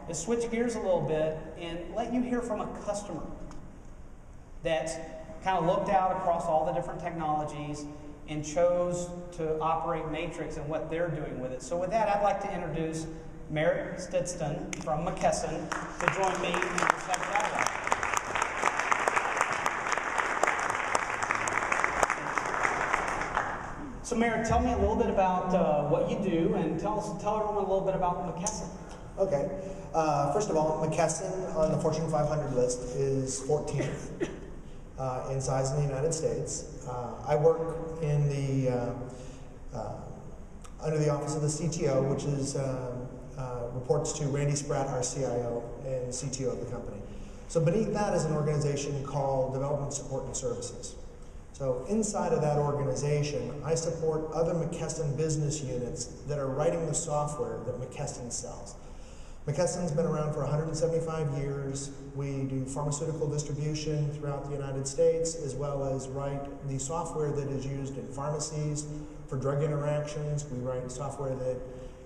is switch gears a little bit and let you hear from a customer that's kind of looked out across all the different technologies and chose to operate Matrix and what they're doing with it. So with that, I'd like to introduce Merritte Stidston from McKesson to join me in this second dialogue. So Merritte, tell me a little bit about what you do, and tell everyone a little bit about McKesson. Okay. First of all, McKesson on the Fortune 500 list is 14th in size in the United States. I work in the under the office of the CTO, which is reports to Randy Spratt, our CIO and CTO of the company. So beneath that is an organization called Development Support and Services. So inside of that organization, I support other McKesson business units that are writing the software that McKesson sells. McKesson's been around for 175 years. We do pharmaceutical distribution throughout the United States, as well as write the software that is used in pharmacies for drug interactions. We write software that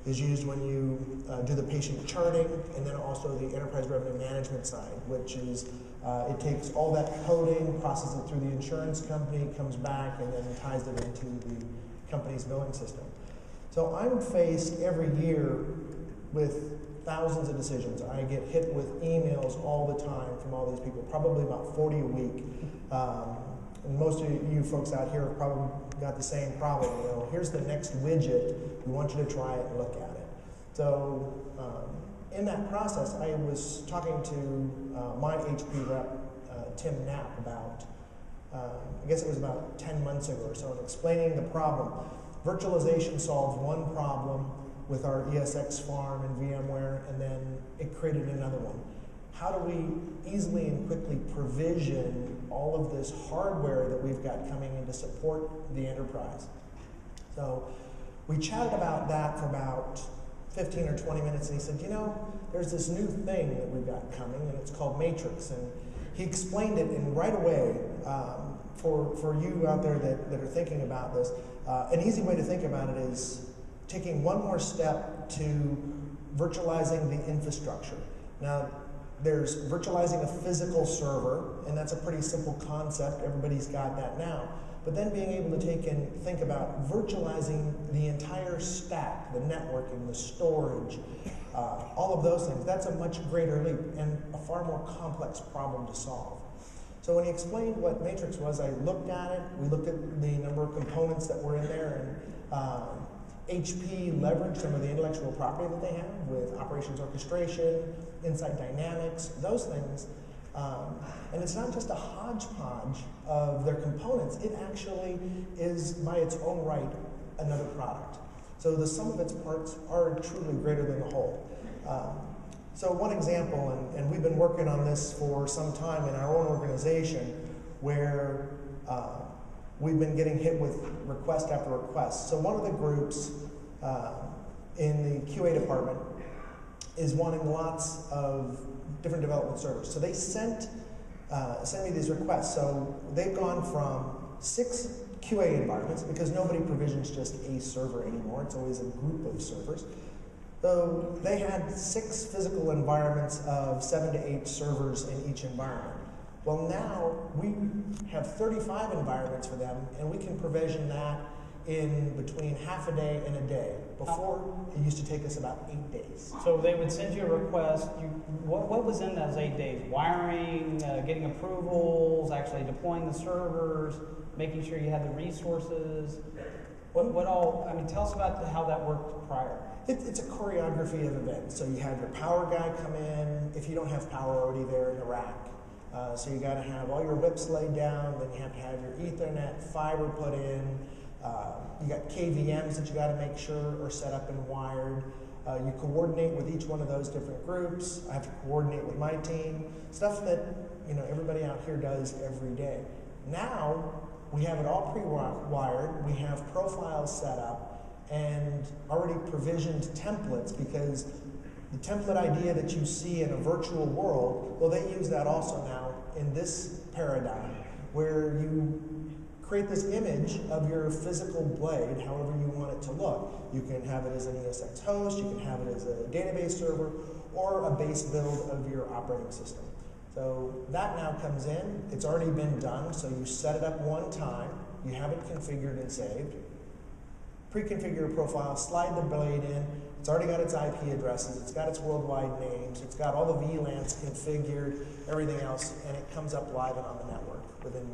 is used when you do the patient charting, and then also the enterprise revenue management side, which is it takes all that coding, processes it through the insurance company, comes back, and then ties it into the company's billing system. So I'm faced every year with thousands of decisions. I get hit with emails all the time from all these people, probably about 40 a week. And most of you folks out here have probably got the same problem. You know, here's the next widget. We want you to try it and look at it. So in that process, I was talking to my HP rep, Tim Knapp, about, I guess it was about 10 months ago or so, and explaining the problem. Virtualization solves one problem with our ESX farm and VMware, and then it created another one. How do we easily and quickly provision all of this hardware that we've got coming in to support the enterprise? So we chatted about that for about 15 or 20 minutes, and he said, you know, there's this new thing that we've got coming, and it's called Matrix. And he explained it, and right away, for you out there that are thinking about this, an easy way to think about it is taking one more step to virtualizing the infrastructure. Now, there's virtualizing a physical server, and that's a pretty simple concept. Everybody's got that now. But then being able to take and think about virtualizing the entire stack, the networking, the storage, all of those things, that's a much greater leap and a far more complex problem to solve. So when he explained what Matrix was, I looked at it. We looked at the number of components that were in there, and HP leveraged some of the intellectual property that they have with operations orchestration, Insight Dynamics, those things. And it's not just a hodgepodge of their components, it actually is by its own right another product. So the sum of its parts are truly greater than the whole. So one example, and we've been working on this for some time in our own organization, where we've been getting hit with request after request. So one of the groups in the QA department is wanting lots of different development servers. So they sent me these requests. So they've gone from 6 QA environments, because nobody provisions just a server anymore. It's always a group of servers. So they had 6 physical environments of 7 to 8 servers in each environment. Well, now we have 35 environments for them, and we can provision that in between half a day and a day. Before, it used to take us about 8 days. So they would send you a request. What was in those 8 days? Wiring, getting approvals, actually deploying the servers, making sure you had the resources. What all? I mean, tell us about how that worked prior. It's a choreography of events. So you have your power guy come in. If you don't have power already there in the rack, so you got to have all your whips laid down. Then you have to have your Ethernet fiber put in. You got KVMs that you got to make sure are set up and wired. You coordinate with each one of those different groups. I have to coordinate with my team. Stuff that everybody out here does every day. Now we have it all pre-wired. We have profiles set up and already provisioned templates, because the template idea that you see in a virtual world, well, they use that also now in this paradigm, where you create this image of your physical blade, however you want it to look. You can have it as an ESX host, you can have it as a database server, or a base build of your operating system. So that now comes in, it's already been done, so you set it up one time, you have it configured and saved, pre-configure a profile, slide the blade in, it's already got its IP addresses, it's got its worldwide names, it's got all the VLANs configured, everything else, and it comes up live and on the network within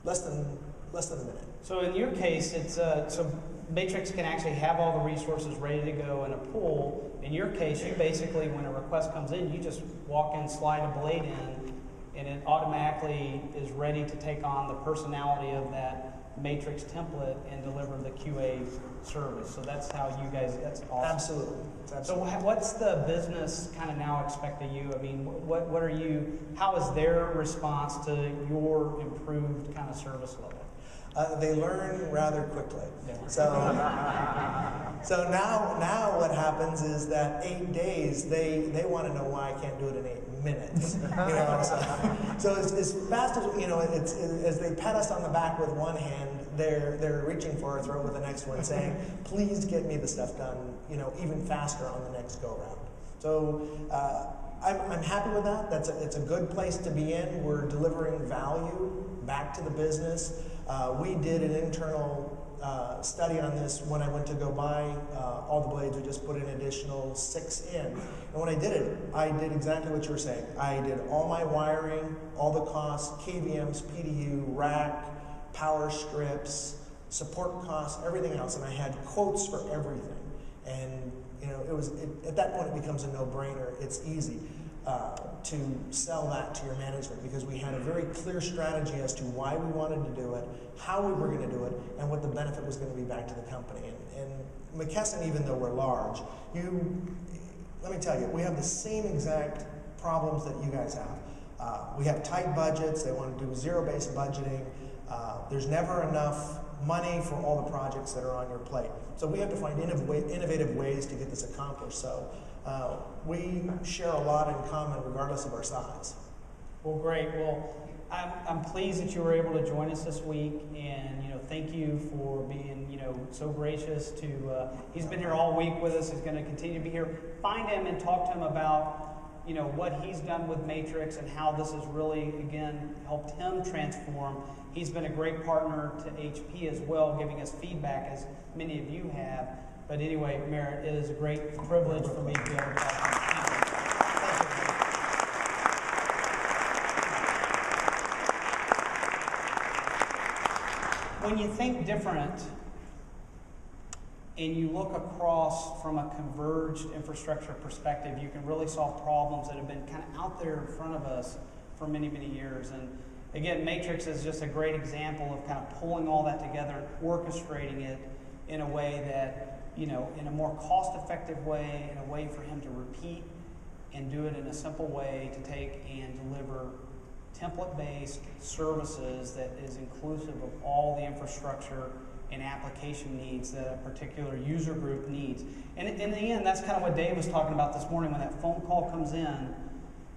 less than a minute. So in your case, it's so Matrix can actually have all the resources ready to go in a pool. In your case, you basically, when a request comes in, you just walk in, slide a blade in, and it automatically is ready to take on the personality of that Matrix template and deliver the QA service. So that's how you guys, that's awesome. Absolutely. So what's the business kind of now expect of you? I mean, what are you, how is their response to your improved kind of service level? They learn rather quickly. Yeah. So now what happens is that 8 days, they want to know why I can't do it in 8 minutes. You know, so as fast as, you know, it's as they pat us on the back with one hand, they're reaching for our throat with the next one, saying, "Please get me the stuff done, you know, even faster on the next go round." So I'm happy with that. It's a good place to be in. We're delivering value back to the business. We did an internal study on this when I went to go buy all the blades. We just put an additional 6 in. And when I did it, I did exactly what you were saying. I did all my wiring, all the costs, KVMs, PDU, rack, power strips, support costs, everything else. And I had quotes for everything. And you know, at that point it becomes a no-brainer. It's easy to sell that to your management because we had a very clear strategy as to why we wanted to do it, how we were going to do it, and what the benefit was going to be back to the company. And McKesson, even though we're large, let me tell you, we have the same exact problems that you guys have. We have tight budgets. They want to do zero-based budgeting. There's never enough money for all the projects that are on your plate. So we have to find innovative ways to get this accomplished. So we share a lot in common regardless of our size. Well, great. Well, I'm pleased that you were able to join us this week, and you know, thank you for being so gracious to. He's been here all week with us. He's going to continue to be here. Find him and talk to him about what he's done with Matrix and how this has really again helped him transform. He's been a great partner to HP as well, giving us feedback as many of you have. But anyway, Merritte, it is a great privilege for me to be able to talk to you. When you think different and you look across from a converged infrastructure perspective, you can really solve problems that have been kind of out there in front of us for many, many years. And again, Matrix is just a great example of kind of pulling all that together and orchestrating it in a way that, in a more cost-effective way, in a way for him to repeat and do it in a simple way to take and deliver template-based services that is inclusive of all the infrastructure and application needs that a particular user group needs. And in the end, that's kind of what Dave was talking about this morning. When that phone call comes in,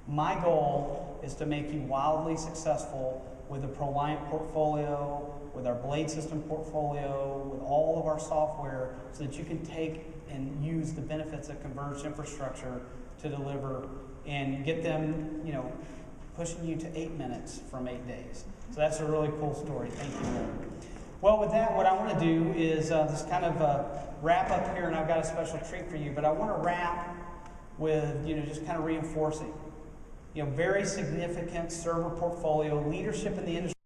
my goal is to make you wildly successful with the ProLiant portfolio, with our blade system portfolio, with all of our software, so that you can take and use the benefits of converged infrastructure to deliver and get them, pushing you to 8 minutes from 8 days. So that's a really cool story. Thank you. Well, with that, what I want to do is just kind of wrap up here, and I've got a special treat for you, but I want to wrap with, just kind of reinforcing, very significant server portfolio, leadership in the industry.